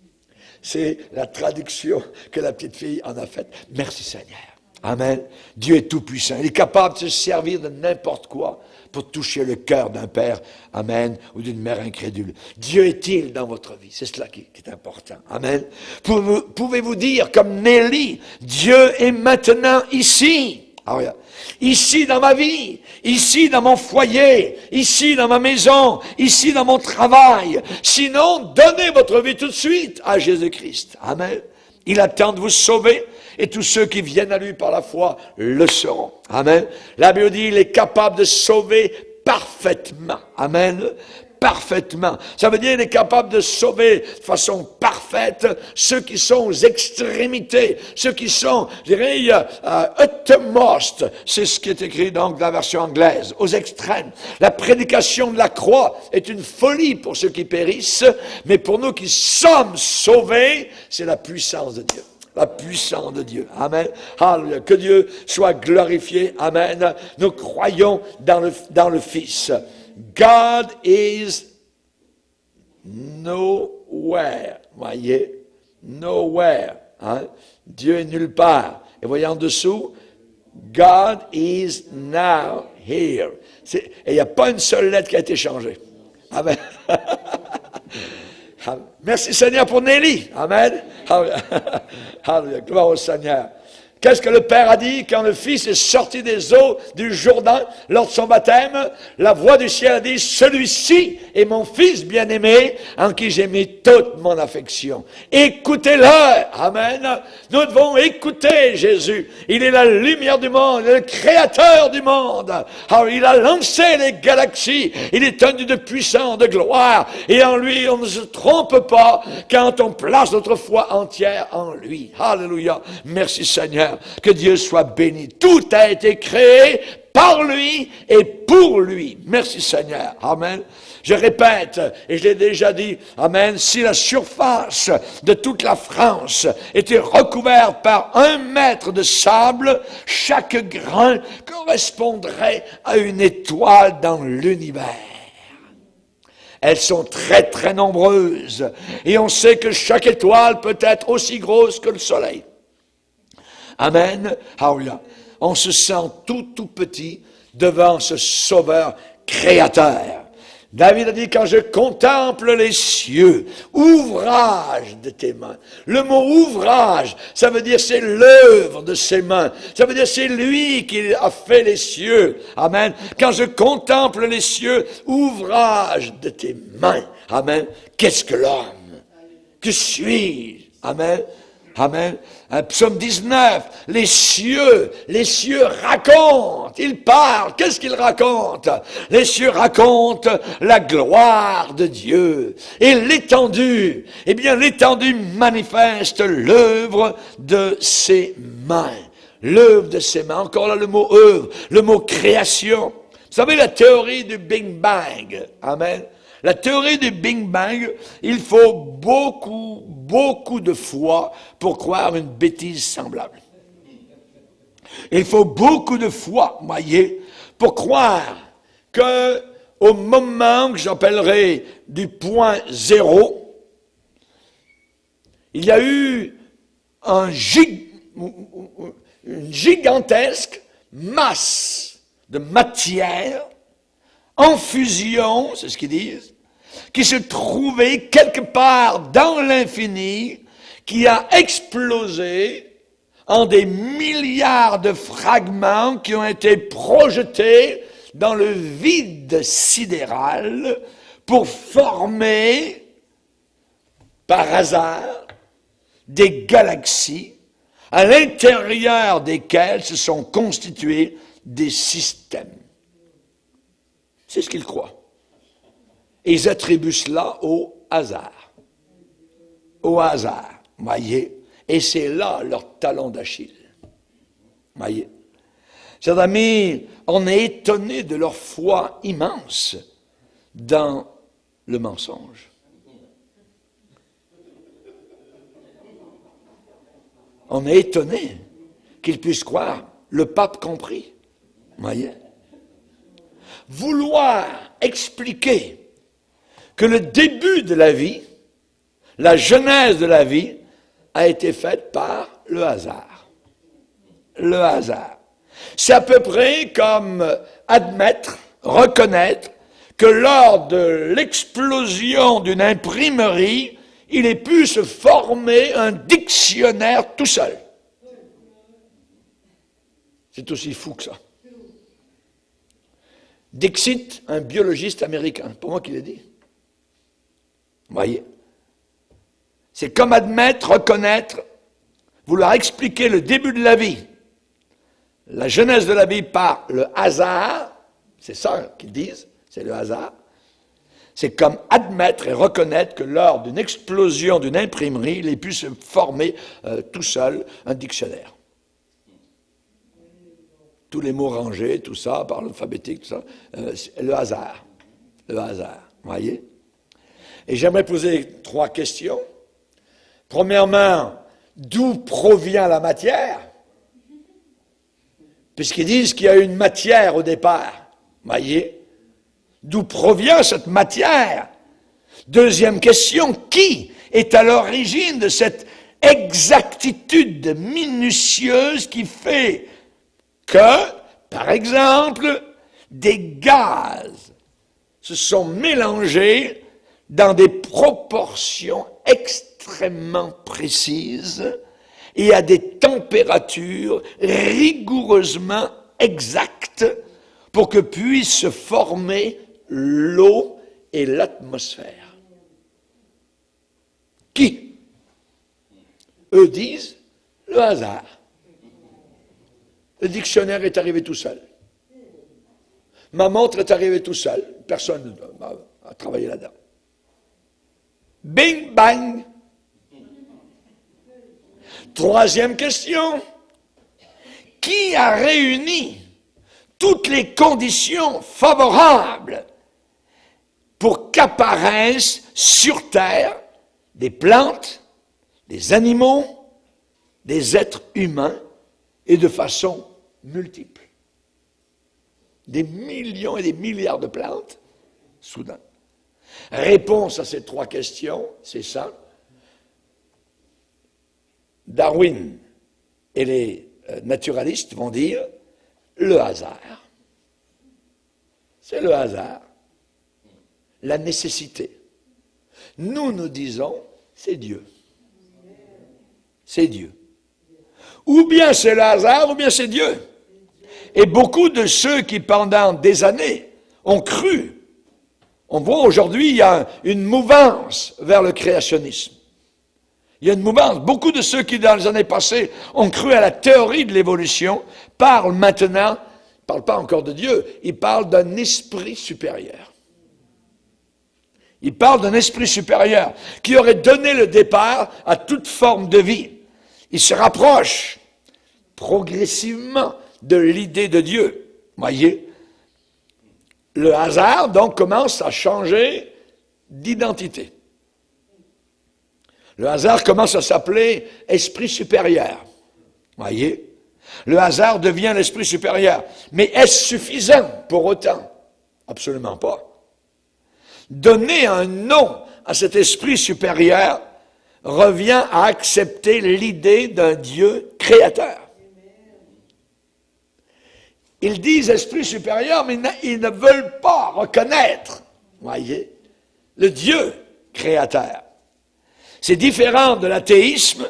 C'est la traduction que la petite fille en a faite. Merci Seigneur. Amen. Dieu est tout-puissant. Il est capable de se servir de n'importe quoi pour toucher le cœur d'un père, amen, ou d'une mère incrédule. Dieu est-il dans votre vie? C'est cela qui est important. Amen. Pouvez-vous dire, comme Nelly, Dieu est maintenant ici? Ah, regarde. Ici dans ma vie, ici dans mon foyer, ici dans ma maison, ici dans mon travail. Sinon, donnez votre vie tout de suite à Jésus-Christ. Amen. Il attend de vous sauver et tous ceux qui viennent à lui par la foi le seront. Amen. La Bible dit, il est capable de sauver parfaitement. Amen. Parfaitement. Ça veut dire qu'il est capable de sauver de façon parfaite ceux qui sont aux extrémités, ceux qui sont, je dirais, utmost. C'est ce qui est écrit donc dans la version anglaise, aux extrêmes. La prédication de la croix est une folie pour ceux qui périssent, mais pour nous qui sommes sauvés, c'est la puissance de Dieu. La puissance de Dieu. Amen. Alléluia. Que Dieu soit glorifié. Amen. Nous croyons dans le Fils. God is nowhere. Voyez? Nowhere. Hein? Dieu est nulle part. Et voyez en dessous, God is now here. Et il n'y a pas une seule lettre qui a été changée. Amen. Merci Seigneur pour Nelly. Amen. Alléluia. Gloire au Seigneur. Qu'est-ce que le Père a dit quand le Fils est sorti des eaux du Jourdain lors de son baptême? La voix du ciel a dit, celui-ci est mon Fils bien-aimé en qui j'ai mis toute mon affection. Écoutez-le. Amen. Nous devons écouter Jésus. Il est la lumière du monde, il est le créateur du monde. Alors, il a lancé les galaxies. Il est tenu de puissance, de gloire. Et en lui, on ne se trompe pas quand on place notre foi entière en lui. Alléluia. Merci Seigneur. Que Dieu soit béni. Tout a été créé par lui et pour lui. Merci Seigneur. Amen. Je répète, et je l'ai déjà dit, amen, si la surface de toute la France était recouverte par 1 mètre de sable, chaque grain correspondrait à une étoile dans l'univers. Elles sont très très nombreuses et on sait que chaque étoile peut être aussi grosse que le soleil. Amen. Alléluia. On se sent tout petit devant ce sauveur créateur. David a dit, quand je contemple les cieux, ouvrage de tes mains. Le mot ouvrage, ça veut dire c'est l'œuvre de ses mains. Ça veut dire c'est lui qui a fait les cieux. Amen. Quand je contemple les cieux, ouvrage de tes mains. Amen. Qu'est-ce que l'homme? Que suis-je? Amen. Amen. Psaume 19, les cieux racontent, ils parlent, qu'est-ce qu'ils racontent? Les cieux racontent la gloire de Dieu. Et l'étendue, eh bien l'étendue manifeste l'œuvre de ses mains. L'œuvre de ses mains, encore là le mot œuvre, le mot création. Vous savez la théorie du Big Bang, amen. La théorie du Big Bang, il faut beaucoup de foi pour croire une bêtise semblable. Il faut beaucoup de foi, voyez, pour croire que au moment que j'appellerai du point zéro, il y a eu une gigantesque masse de matière en fusion, c'est ce qu'ils disent, qui se trouvait quelque part dans l'infini, qui a explosé en des milliards de fragments qui ont été projetés dans le vide sidéral pour former, par hasard, des galaxies à l'intérieur desquels se sont constitués des systèmes. C'est ce qu'ils croient. Et ils attribuent cela au hasard. Au hasard, voyez. Et c'est là leur talon d'Achille. Voyez. Chers amis, on est étonné de leur foi immense dans le mensonge. On est étonné qu'ils puissent croire, le pape compris. Voyez. Vouloir expliquer que le début de la vie, la genèse de la vie, a été faite par le hasard. Le hasard. C'est à peu près comme admettre, reconnaître que lors de l'explosion d'une imprimerie, il ait pu se former un dictionnaire tout seul. C'est aussi fou que ça. Dixit, un biologiste américain, pour moi qui l'ai dit. Vous voyez. C'est comme admettre, reconnaître, vouloir expliquer le début de la vie, la genèse de la vie par le hasard, c'est ça qu'ils disent, c'est le hasard. C'est comme admettre et reconnaître que lors d'une explosion d'une imprimerie, il ait pu se former tout seul un dictionnaire. Tous les mots rangés, tout ça, par l'alphabétique, tout ça, le hasard. Le hasard, vous voyez? Et j'aimerais poser 3 questions. Premièrement, d'où provient la matière? Puisqu'ils disent qu'il y a une matière au départ, voyez? D'où provient cette matière? Deuxième question, qui est à l'origine de cette exactitude minutieuse qui fait que, par exemple, des gaz se sont mélangés dans des proportions extrêmement précises et à des températures rigoureusement exactes pour que puisse se former l'eau et l'atmosphère. Qui? Eux disent le hasard. Le dictionnaire est arrivé tout seul. Ma montre est arrivée tout seul. Personne n'a travaillé là-dedans. Bing, bang. Troisième question. Qui a réuni toutes les conditions favorables pour qu'apparaissent sur Terre des plantes, des animaux, des êtres humains et de façon multiple? Des millions et des milliards de plantes, soudain. Réponse à ces 3 questions, c'est ça. Darwin et les naturalistes vont dire le hasard. C'est le hasard. La nécessité. Nous disons, c'est Dieu. C'est Dieu. Ou bien c'est le hasard, ou bien c'est Dieu. Et beaucoup de ceux qui, pendant des années, ont cru, on voit aujourd'hui, il y a une mouvance vers le créationnisme. Il y a une mouvance. Beaucoup de ceux qui, dans les années passées, ont cru à la théorie de l'évolution, parlent maintenant, ne parlent pas encore de Dieu, ils parlent d'un esprit supérieur. Ils parlent d'un esprit supérieur qui aurait donné le départ à toute forme de vie. Ils se rapprochent progressivement de l'idée de Dieu. Voyez, le hasard, donc, commence à changer d'identité. Le hasard commence à s'appeler esprit supérieur. Voyez, le hasard devient l'esprit supérieur. Mais est-ce suffisant pour autant? Absolument pas. Donner un nom à cet esprit supérieur revient à accepter l'idée d'un Dieu créateur. Ils disent esprit supérieur, mais ils ne veulent pas reconnaître, voyez, le Dieu créateur. C'est différent de l'athéisme,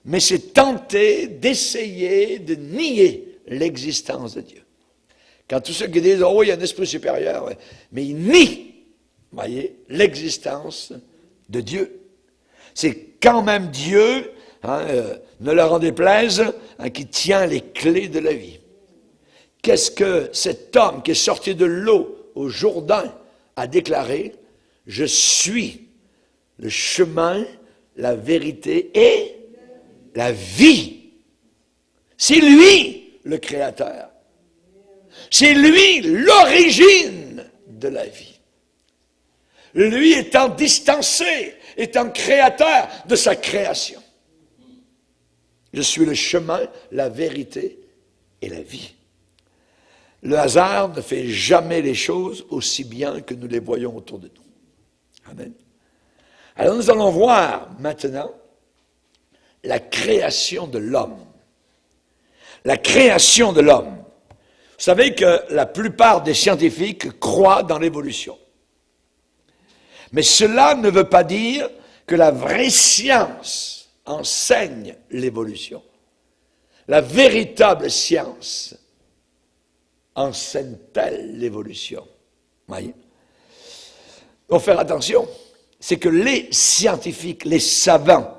mais c'est tenter d'essayer de nier l'existence de Dieu. Quand tous ceux qui disent « Oh, il y a un esprit supérieur », mais ils nient, voyez, l'existence de Dieu. C'est quand même Dieu ne leur en déplaise, qui tient les clés de la vie. Qu'est-ce que cet homme qui est sorti de l'eau au Jourdain a déclaré? Je suis le chemin, la vérité et la vie. C'est lui le Créateur. C'est lui l'origine de la vie. Lui étant distancé, étant créateur de sa création. Je suis le chemin, la vérité et la vie. Le hasard ne fait jamais les choses aussi bien que nous les voyons autour de nous. Amen. Alors nous allons voir maintenant la création de l'homme. La création de l'homme. Vous savez que la plupart des scientifiques croient dans l'évolution. Mais cela ne veut pas dire que la vraie science enseigne l'évolution. La véritable science enseigne-t-elle l'évolution? Voyez? Il faut faire attention. C'est que les scientifiques, les savants,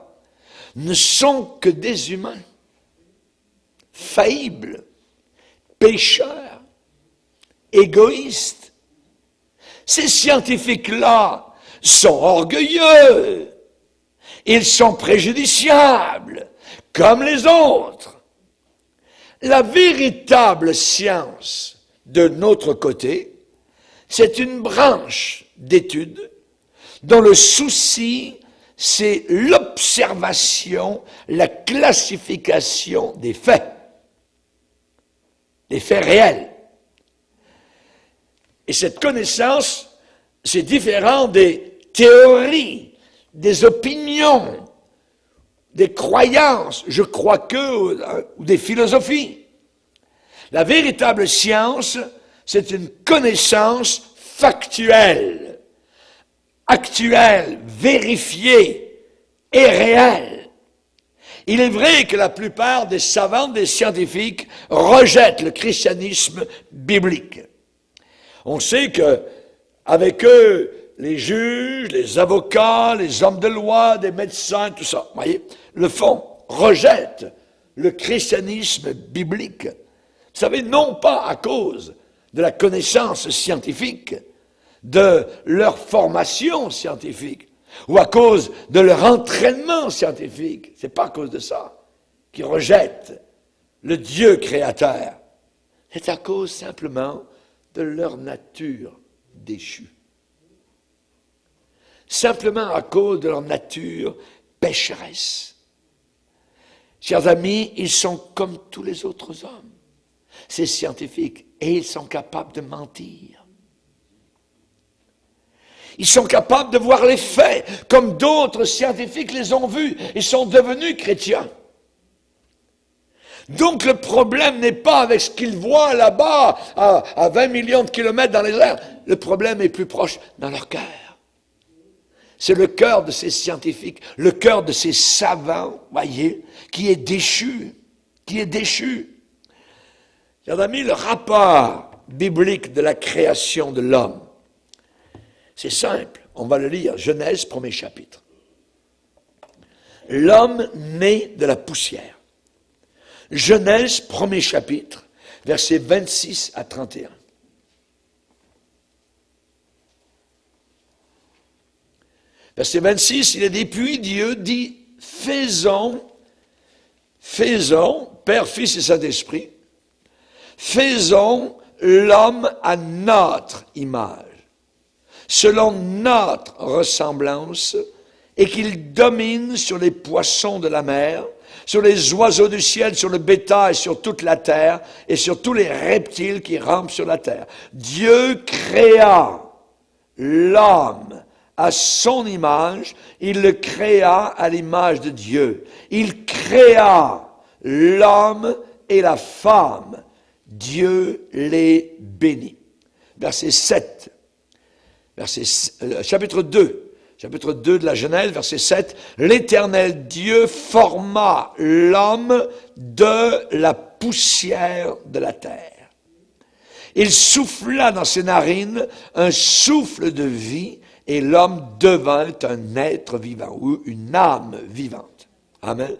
ne sont que des humains, faillibles, pécheurs, égoïstes. Ces scientifiques-là sont orgueilleux, ils sont préjudiciables, comme les autres. La véritable science, de notre côté, c'est une branche d'études dont le souci, c'est l'observation, la classification des faits réels. Et cette connaissance, c'est différent des théories, des opinions, des croyances, je crois que, ou des philosophies. La véritable science, c'est une connaissance factuelle, actuelle, vérifiée et réelle. Il est vrai que la plupart des savants, des scientifiques, rejettent le christianisme biblique. On sait que, avec eux, les juges, les avocats, les hommes de loi, des médecins, tout ça, vous voyez, le font, rejettent le christianisme biblique. Vous savez, non pas à cause de la connaissance scientifique, de leur formation scientifique, ou à cause de leur entraînement scientifique. C'est pas à cause de ça qu'ils rejettent le Dieu créateur. C'est à cause simplement de leur nature déchue. Simplement à cause de leur nature pécheresse. Chers amis, ils sont comme tous les autres hommes. C'est scientifique et ils sont capables de mentir. Ils sont capables de voir les faits comme d'autres scientifiques les ont vus et sont devenus chrétiens. Donc le problème n'est pas avec ce qu'ils voient là-bas à 20 millions de kilomètres dans les airs. Le problème est plus proche dans leur cœur. C'est le cœur de ces scientifiques, le cœur de ces savants, voyez, qui est déchu, Chers amis, le rapport biblique de la création de l'homme, c'est simple, on va le lire, Genèse, 1er chapitre. L'homme naît de la poussière. Genèse, 1er chapitre, versets 26 à 31. Verset 26, il est dit, puis Dieu dit, faisons, Père, Fils et Saint-Esprit, faisons l'homme à notre image, selon notre ressemblance, et qu'il domine sur les poissons de la mer, sur les oiseaux du ciel, sur le bétail, sur toute la terre, et sur tous les reptiles qui rampent sur la terre. Dieu créa l'homme à son image, il le créa à l'image de Dieu. Il créa l'homme et la femme. Dieu les bénit. Verset 7. Chapitre 2 de la Genèse, verset 7. L'Éternel Dieu forma l'homme de la poussière de la terre. Il souffla dans ses narines un souffle de vie et l'homme devint un être vivant ou une âme vivante. Amen.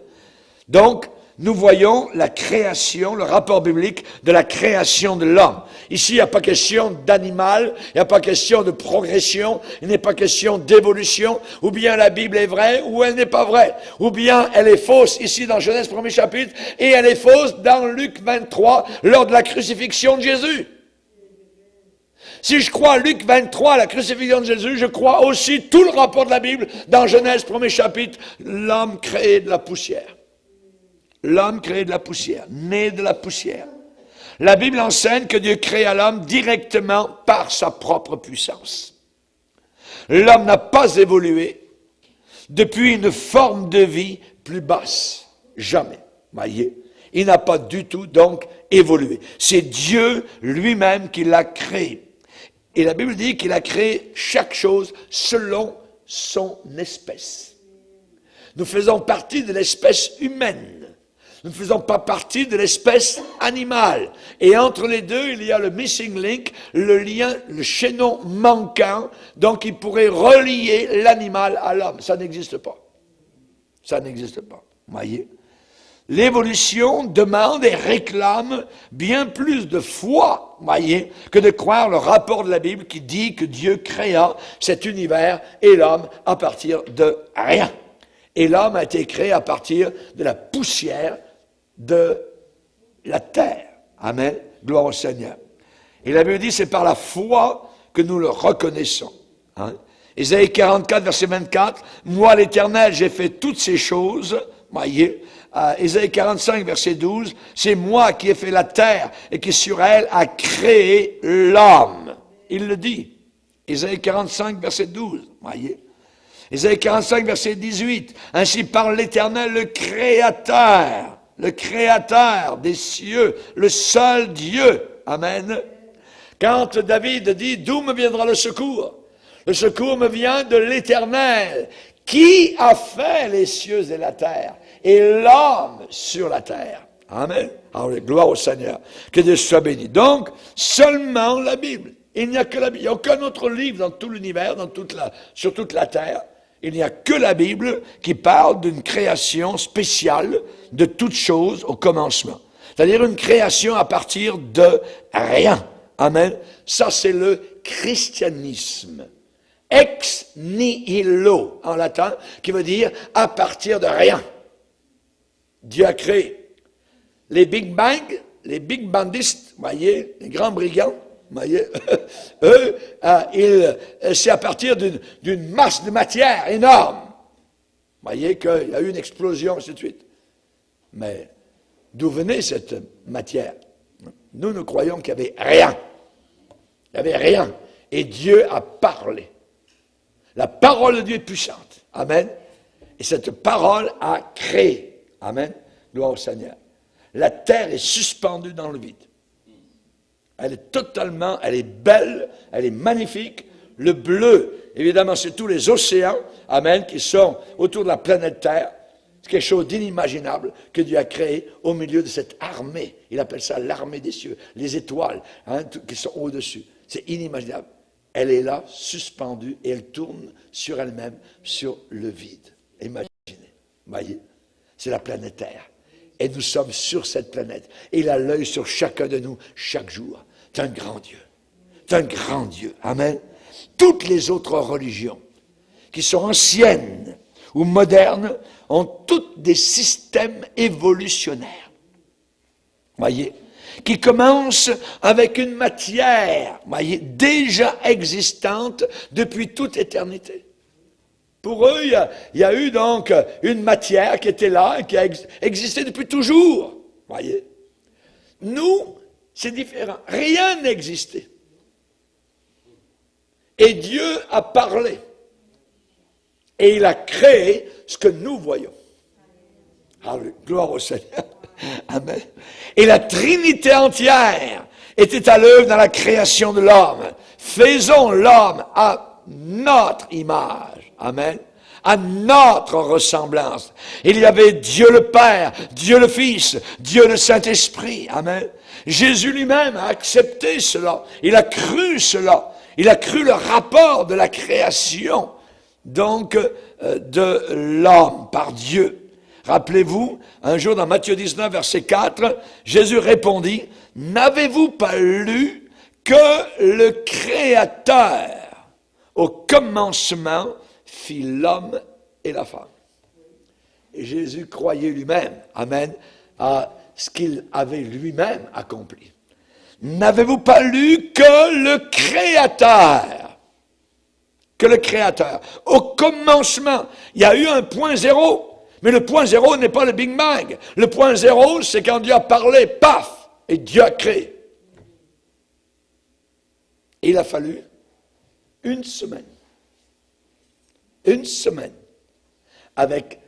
Donc, nous voyons la création, le rapport biblique de la création de l'homme. Ici, il n'y a pas question d'animal, il n'y a pas question de progression, il n'est pas question d'évolution, ou bien la Bible est vraie, ou elle n'est pas vraie, ou bien elle est fausse ici dans Genèse 1er chapitre, et elle est fausse dans Luc 23, lors de la crucifixion de Jésus. Si je crois Luc 23, la crucifixion de Jésus, je crois aussi tout le rapport de la Bible dans Genèse 1er chapitre, l'homme créé de la poussière. L'homme créé de la poussière, né de la poussière. La Bible enseigne que Dieu créa l'homme directement par sa propre puissance. L'homme n'a pas évolué depuis une forme de vie plus basse. Jamais. Voyez, il n'a pas du tout donc évolué. C'est Dieu lui-même qui l'a créé. Et la Bible dit qu'il a créé chaque chose selon son espèce. Nous faisons partie de l'espèce humaine. Nous ne faisons pas partie de l'espèce animale. Et entre les deux, il y a le missing link, le lien, le chaînon manquant, donc il pourrait relier l'animal à l'homme. Ça n'existe pas. Ça n'existe pas. Voyez? L'évolution demande et réclame bien plus de foi, voyez, que de croire le rapport de la Bible qui dit que Dieu créa cet univers et l'homme à partir de rien. Et l'homme a été créé à partir de la poussière de la terre. Amen. Gloire au Seigneur. Et la Bible dit, c'est par la foi que nous le reconnaissons. Hein? Ésaïe 44, verset 24, « Moi, l'Éternel, j'ai fait toutes ces choses. » Voyez, Ésaïe 45, verset 12, « C'est moi qui ai fait la terre et qui sur elle a créé l'homme. » Il le dit. Ésaïe 45, verset 12. Voyez. Ésaïe 45, verset 18, « Ainsi parle l'Éternel, le Créateur des cieux, le seul Dieu. » Amen. Quand David dit, « D'où me viendra le secours? Le secours me vient de l'Éternel, qui a fait les cieux et la terre, et l'homme sur la terre. » Amen. Alors, gloire au Seigneur. Que Dieu soit béni. Donc, seulement la Bible. Il n'y a que la Bible. Il n'y a aucun autre livre dans tout l'univers, sur toute la terre. Il n'y a que la Bible qui parle d'une création spéciale de toutes choses au commencement. C'est-à-dire une création à partir de rien. Amen. Ça, c'est le christianisme. Ex nihilo, en latin, qui veut dire à partir de rien. Dieu a créé les Big Bang, les Big Bandistes, voyez, les grands brigands, voyez, eux, c'est à partir d'une masse de matière énorme. Voyez qu'il y a eu une explosion, ainsi de suite. Mais d'où venait cette matière? Nous croyons qu'il n'y avait rien. Il n'y avait rien. Et Dieu a parlé. La parole de Dieu est puissante. Amen. Et cette parole a créé. Amen. Gloire au Seigneur. La terre est suspendue dans le vide. Elle est belle, elle est magnifique. Le bleu, évidemment, c'est tous les océans, amen, qui sont autour de la planète Terre. C'est quelque chose d'inimaginable que Dieu a créé au milieu de cette armée. Il appelle ça l'armée des cieux, les étoiles qui sont au-dessus. C'est inimaginable. Elle est là, suspendue, et elle tourne sur elle-même, sur le vide. Imaginez, voyez, c'est la planète Terre. Et nous sommes sur cette planète. Et il a l'œil sur chacun de nous, chaque jour. C'est un grand Dieu. C'est un grand Dieu. Amen. Toutes les autres religions, qui sont anciennes ou modernes, ont toutes des systèmes évolutionnaires. Voyez, qui commencent avec une matière, voyez, déjà existante depuis toute éternité. Pour eux, il y a eu donc une matière qui était là et qui a existé depuis toujours. Voyez. Nous, c'est différent. Rien n'existait. Et Dieu a parlé. Et il a créé ce que nous voyons. Alléluia. Gloire au Seigneur. Amen. Et la Trinité entière était à l'œuvre dans la création de l'homme. Faisons l'homme à notre image. Amen. À notre ressemblance. Il y avait Dieu le Père, Dieu le Fils, Dieu le Saint-Esprit. Amen. Jésus lui-même a accepté cela. Il a cru cela. Il a cru le rapport de la création, donc, de l'homme par Dieu. Rappelez-vous, un jour dans Matthieu 19, verset 4, Jésus répondit, « N'avez-vous pas lu que le Créateur, au commencement, fit l'homme et la femme? » Et Jésus croyait lui-même, amen, à ce qu'il avait lui-même accompli. N'avez-vous pas lu que le Créateur, au commencement, il y a eu un point zéro, mais le point zéro n'est pas le Big Bang. Le point zéro, c'est quand Dieu a parlé, paf, et Dieu a créé. Et il a fallu une semaine, avec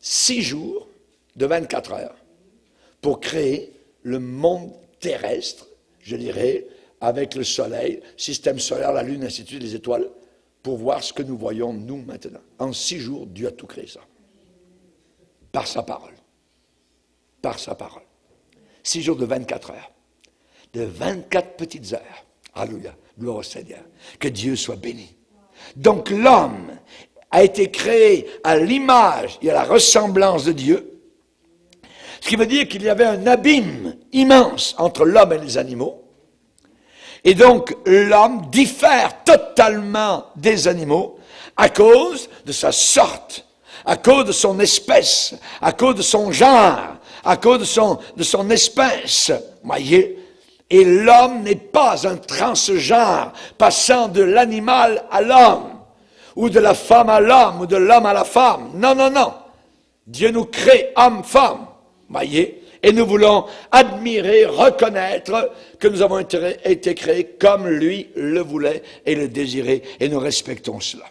6 jours de 24 heures, pour créer le monde terrestre, je dirais, avec le soleil, système solaire, la lune, ainsi de suite, les étoiles, pour voir ce que nous voyons, nous, maintenant. En 6 jours, Dieu a tout créé ça. Par sa parole. Par sa parole. 6 jours de 24 heures. De 24 petites heures. Alléluia. Gloire au Seigneur. Que Dieu soit béni. Donc l'homme a été créé à l'image et à la ressemblance de Dieu. Ce qui veut dire qu'il y avait un abîme immense entre l'homme et les animaux. Et donc, l'homme diffère totalement des animaux à cause de sa sorte, à cause de son espèce, à cause de son genre, à cause de son espèce. Voyez? Et l'homme n'est pas un transgenre passant de l'animal à l'homme, ou de la femme à l'homme, ou de l'homme à la femme. Non, non, non. Dieu nous crée homme-femme. Voyez? Et nous voulons admirer, reconnaître que nous avons été créés comme lui le voulait et le désirait, et nous respectons cela.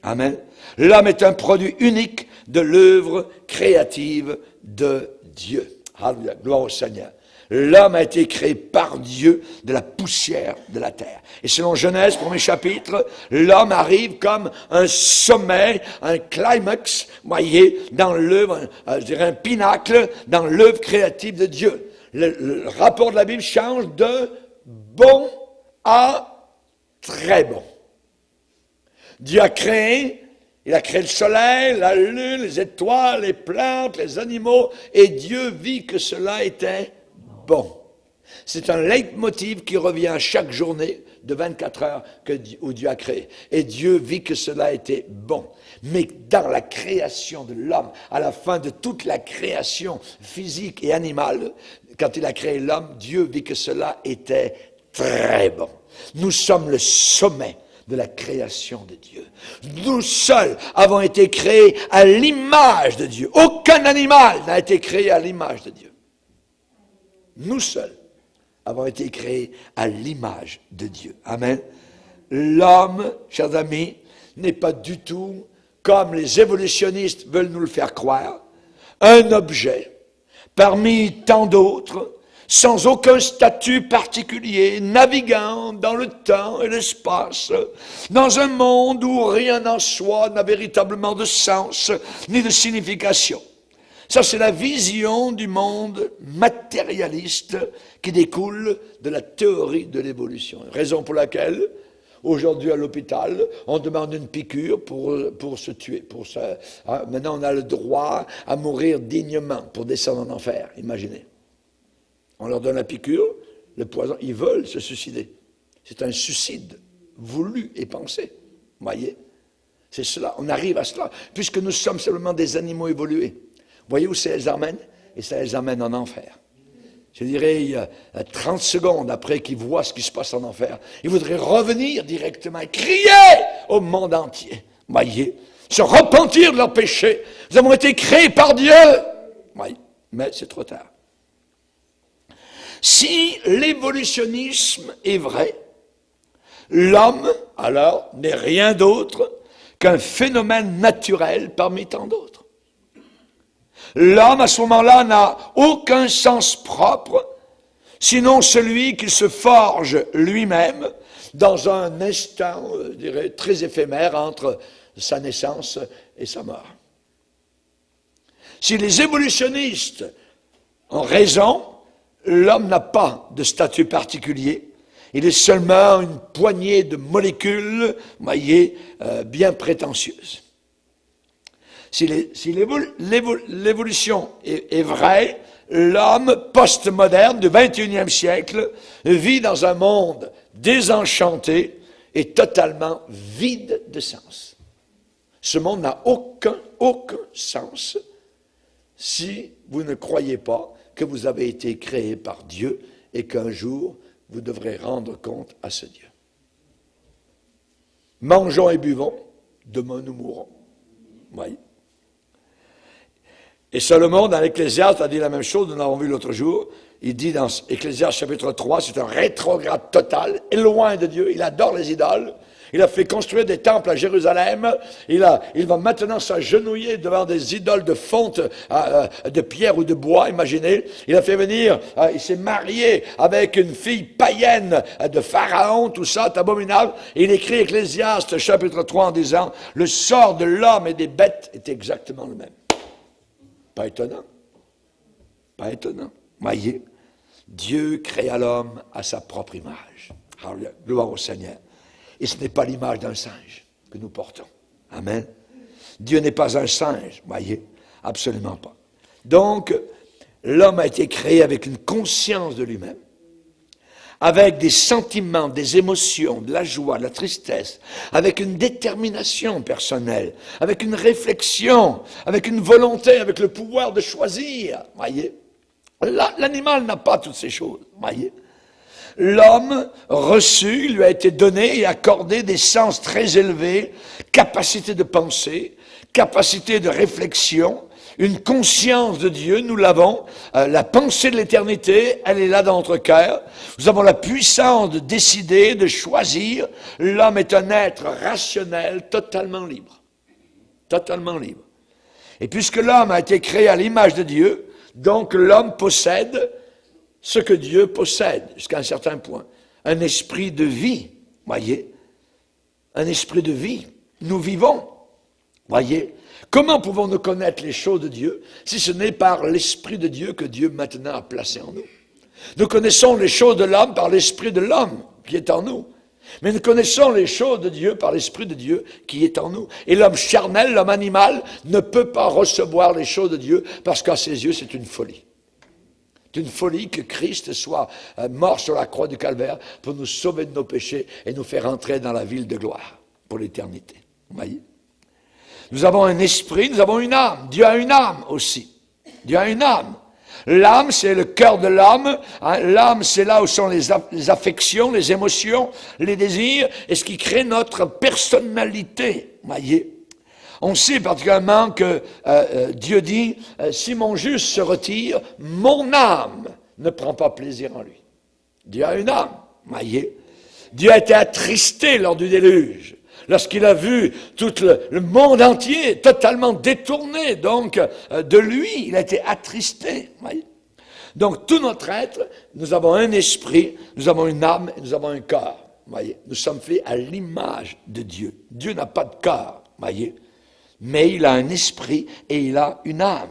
Amen. L'homme est un produit unique de l'œuvre créative de Dieu. Alléluia. Gloire au Seigneur. L'homme a été créé par Dieu de la poussière de la terre. Et selon Genèse, premier chapitre, l'homme arrive comme un sommet, un climax, voyez, dans l'œuvre, je dirais un pinacle, dans l'œuvre créative de Dieu. Le rapport de la Bible change de bon à très bon. Dieu a créé, il a créé le soleil, la lune, les étoiles, les plantes, les animaux, et Dieu vit que cela était bon. C'est un leitmotiv qui revient chaque journée de 24 heures où Dieu a créé. Et Dieu vit que cela était bon. Mais dans la création de l'homme, à la fin de toute la création physique et animale, quand il a créé l'homme, Dieu vit que cela était très bon. Nous sommes le sommet de la création de Dieu. Nous seuls avons été créés à l'image de Dieu. Aucun animal n'a été créé à l'image de Dieu. Nous seuls avons été créés à l'image de Dieu. Amen. L'homme, chers amis, n'est pas du tout, comme les évolutionnistes veulent nous le faire croire, un objet parmi tant d'autres, sans aucun statut particulier, naviguant dans le temps et l'espace, dans un monde où rien en soi n'a véritablement de sens ni de signification. Ça, c'est la vision du monde matérialiste qui découle de la théorie de l'évolution. Raison pour laquelle, aujourd'hui à l'hôpital, on demande une piqûre pour se tuer. Maintenant, on a le droit à mourir dignement pour descendre en enfer, imaginez. On leur donne la piqûre, le poison, ils veulent se suicider. C'est un suicide voulu et pensé. Vous voyez? C'est cela, on arrive à cela, puisque nous sommes simplement des animaux évolués. Voyez où ça les amène? Et ça les amène en enfer. Je dirais, il y a 30 secondes après qu'ils voient ce qui se passe en enfer, ils voudraient revenir directement et crier au monde entier. Voyez, se repentir de leurs péchés. Nous avons été créés par Dieu. Oui, mais c'est trop tard. Si l'évolutionnisme est vrai, l'homme, alors, n'est rien d'autre qu'un phénomène naturel parmi tant d'autres. L'homme, à ce moment-là, n'a aucun sens propre, sinon celui qu'il se forge lui-même dans un instant, je dirais, très éphémère entre sa naissance et sa mort. Si les évolutionnistes ont raison, l'homme n'a pas de statut particulier. Il est seulement une poignée de molécules, voyez, bien prétentieuses. Si l'évolution est vraie, l'homme postmoderne du 21e siècle vit dans un monde désenchanté et totalement vide de sens. Ce monde n'a aucun sens si vous ne croyez pas que vous avez été créé par Dieu et qu'un jour, vous devrez rendre compte à ce Dieu. Mangeons et buvons, demain nous mourrons. Oui. Et Salomon, dans l'Ecclésiaste, a dit la même chose, nous l'avons vu l'autre jour. Il dit dans Ecclésiaste chapitre 3, c'est un rétrograde total, est loin de Dieu, il adore les idoles. Il a fait construire des temples à Jérusalem. Il va maintenant s'agenouiller devant des idoles de fonte, de pierre ou de bois, imaginez. Il a fait venir, il s'est marié avec une fille païenne de Pharaon, tout ça, c'est abominable. Et il écrit Ecclésiaste chapitre 3 en disant, le sort de l'homme et des bêtes est exactement le même. Pas étonnant. Pas étonnant. Voyez, Dieu créa l'homme à sa propre image. Alléluia. Gloire au Seigneur. Et ce n'est pas l'image d'un singe que nous portons. Amen. Dieu n'est pas un singe, voyez, absolument pas. Donc, l'homme a été créé avec une conscience de lui-même, avec des sentiments, des émotions, de la joie, de la tristesse, avec une détermination personnelle, avec une réflexion, avec une volonté, avec le pouvoir de choisir, voyez. L'animal n'a pas toutes ces choses, voyez. L'homme reçu, lui a été donné et accordé des sens très élevés, capacité de penser, capacité de réflexion, une conscience de Dieu, nous l'avons, la pensée de l'éternité, elle est là dans notre cœur. Nous avons la puissance de décider, de choisir. L'homme est un être rationnel, totalement libre. Totalement libre. Et puisque l'homme a été créé à l'image de Dieu, donc l'homme possède ce que Dieu possède, jusqu'à un certain point. Un esprit de vie, voyez. Un esprit de vie. Nous vivons, voyez. Comment pouvons-nous connaître les choses de Dieu si ce n'est par l'esprit de Dieu que Dieu maintenant a placé en nous? Nous connaissons les choses de l'homme par l'esprit de l'homme qui est en nous. Mais nous connaissons les choses de Dieu par l'esprit de Dieu qui est en nous. Et l'homme charnel, l'homme animal, ne peut pas recevoir les choses de Dieu parce qu'à ses yeux, c'est une folie. C'est une folie que Christ soit mort sur la croix du Calvaire pour nous sauver de nos péchés et nous faire entrer dans la ville de gloire pour l'éternité. Vous voyez? Nous avons un esprit, nous avons une âme. Dieu a une âme aussi. Dieu a une âme. L'âme, c'est le cœur de l'âme. Hein? L'âme, c'est là où sont les affections, les émotions, les désirs, et ce qui crée notre personnalité. Vous voyez? On sait particulièrement que Dieu dit, si mon juste se retire, mon âme ne prend pas plaisir en lui. Dieu a une âme, voyez. Dieu a été attristé lors du déluge, lorsqu'il a vu tout le monde entier totalement détourné donc de lui. Il a été attristé, voyez. Donc tout notre être, nous avons un esprit, nous avons une âme et nous avons un corps, voyez. Nous sommes faits à l'image de Dieu. Dieu n'a pas de corps, voyez. Mais il a un esprit et il a une âme.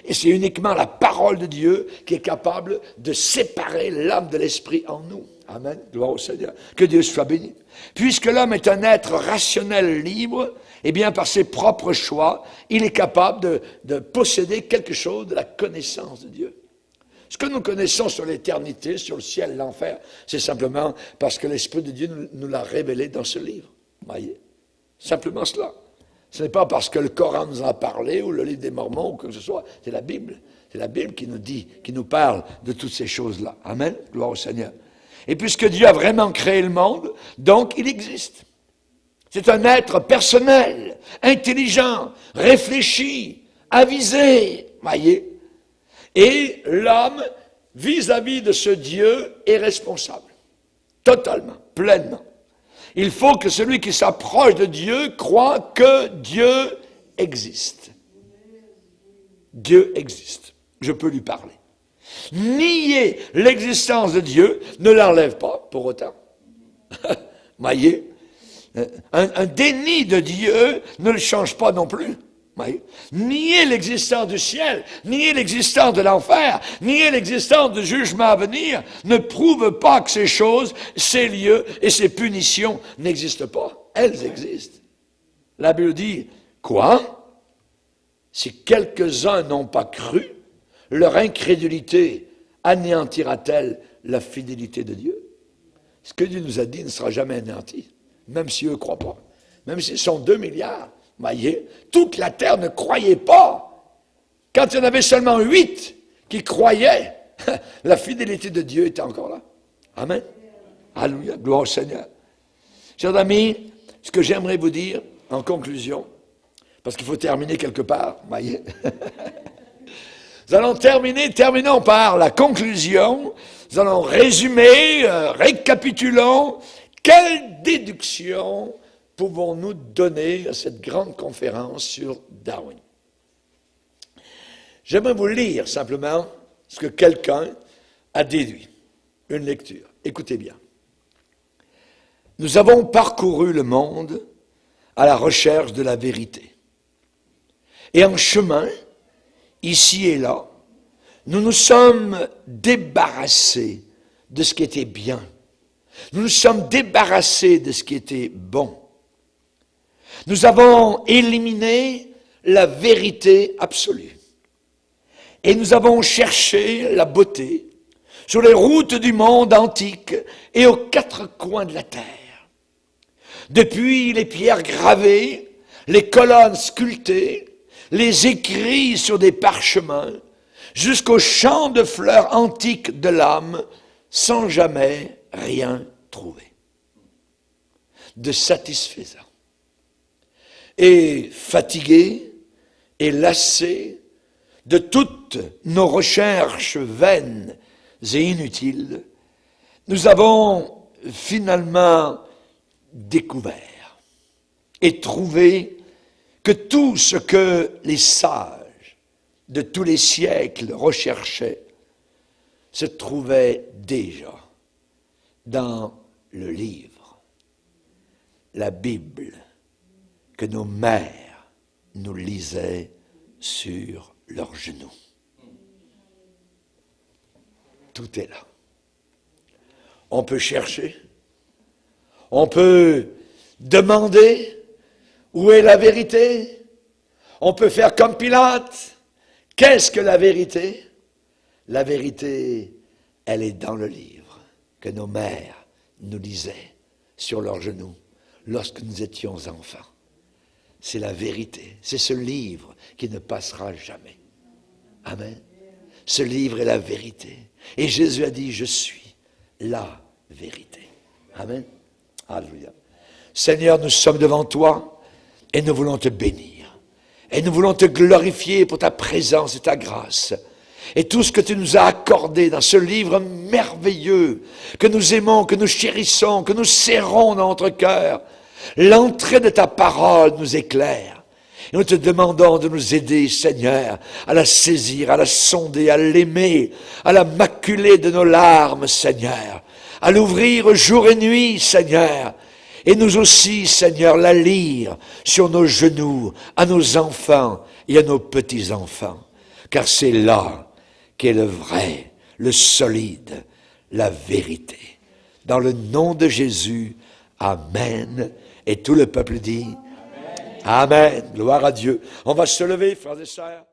Et c'est uniquement la parole de Dieu qui est capable de séparer l'âme de l'esprit en nous. Amen. Gloire au Seigneur. Que Dieu soit béni. Puisque l'homme est un être rationnel libre, eh bien par ses propres choix, il est capable de posséder quelque chose de la connaissance de Dieu. Ce que nous connaissons sur l'éternité, sur le ciel, l'enfer, c'est simplement parce que l'Esprit de Dieu nous l'a révélé dans ce livre. Voyez. Simplement cela. Ce n'est pas parce que le Coran nous en a parlé, ou le livre des Mormons, ou quoi que ce soit. C'est la Bible. C'est la Bible qui nous dit, qui nous parle de toutes ces choses-là. Amen. Gloire au Seigneur. Et puisque Dieu a vraiment créé le monde, donc il existe. C'est un être personnel, intelligent, réfléchi, avisé. Voyez. Et l'homme, vis-à-vis de ce Dieu, est responsable. Totalement, pleinement. Il faut que celui qui s'approche de Dieu croit que Dieu existe. Dieu existe. Je peux lui parler. Nier l'existence de Dieu ne l'enlève pas, pour autant. Voyez, un déni de Dieu ne le change pas non plus. Voyez? Nier l'existence du ciel, nier l'existence de l'enfer, nier l'existence du jugement à venir ne prouve pas que ces choses, ces lieux et ces punitions n'existent pas. Elles existent. La Bible dit, quoi? Si quelques-uns n'ont pas cru, leur incrédulité anéantira-t-elle la fidélité de Dieu? Ce que Dieu nous a dit ne sera jamais anéanti, même si eux ne croient pas. Même s'ils sont 2 milliards, voyez, toute la terre ne croyait pas. Quand il y en avait seulement 8 qui croyaient, la fidélité de Dieu était encore là. Amen. Alléluia, gloire au Seigneur. Chers amis, ce que j'aimerais vous dire en conclusion, parce qu'il faut terminer quelque part, voyez. Nous allons terminons par la conclusion. Nous allons résumer, récapitulons. Quelle déduction pouvons-nous donner à cette grande conférence sur Darwin? J'aimerais vous lire simplement ce que quelqu'un a déduit. Une lecture. Écoutez bien. Nous avons parcouru le monde à la recherche de la vérité. Et en chemin, ici et là, nous nous sommes débarrassés de ce qui était bien. Nous nous sommes débarrassés de ce qui était bon. Nous avons éliminé la vérité absolue. Et nous avons cherché la beauté sur les routes du monde antique et aux 4 coins de la terre. Depuis les pierres gravées, les colonnes sculptées, les écrits sur des parchemins, jusqu'aux champs de fleurs antiques de l'âme, sans jamais rien trouver de satisfaisant. Et fatigués et lassés de toutes nos recherches vaines et inutiles, nous avons finalement découvert et trouvé que tout ce que les sages de tous les siècles recherchaient se trouvait déjà dans le livre, la Bible, que nos mères nous lisaient sur leurs genoux. Tout est là. On peut chercher, on peut demander où est la vérité, on peut faire comme Pilate. Qu'est-ce que la vérité? La vérité, elle est dans le livre que nos mères nous lisaient sur leurs genoux lorsque nous étions enfants. C'est la vérité. C'est ce livre qui ne passera jamais. Amen. Ce livre est la vérité. Et Jésus a dit, je suis la vérité. Amen. Alléluia. Seigneur, nous sommes devant toi et nous voulons te bénir. Et nous voulons te glorifier pour ta présence et ta grâce. Et tout ce que tu nous as accordé dans ce livre merveilleux, que nous aimons, que nous chérissons, que nous serrons dans notre cœur. L'entrée de ta parole nous éclaire. Et nous te demandons de nous aider, Seigneur, à la saisir, à la sonder, à l'aimer, à la maculer de nos larmes, Seigneur, à l'ouvrir jour et nuit, Seigneur, et nous aussi, Seigneur, la lire sur nos genoux, à nos enfants et à nos petits-enfants, car c'est là qu'est le vrai, le solide, la vérité. Dans le nom de Jésus, Amen. Et tout le peuple dit, Amen. Amen. Gloire à Dieu. On va se lever, frères et sœurs.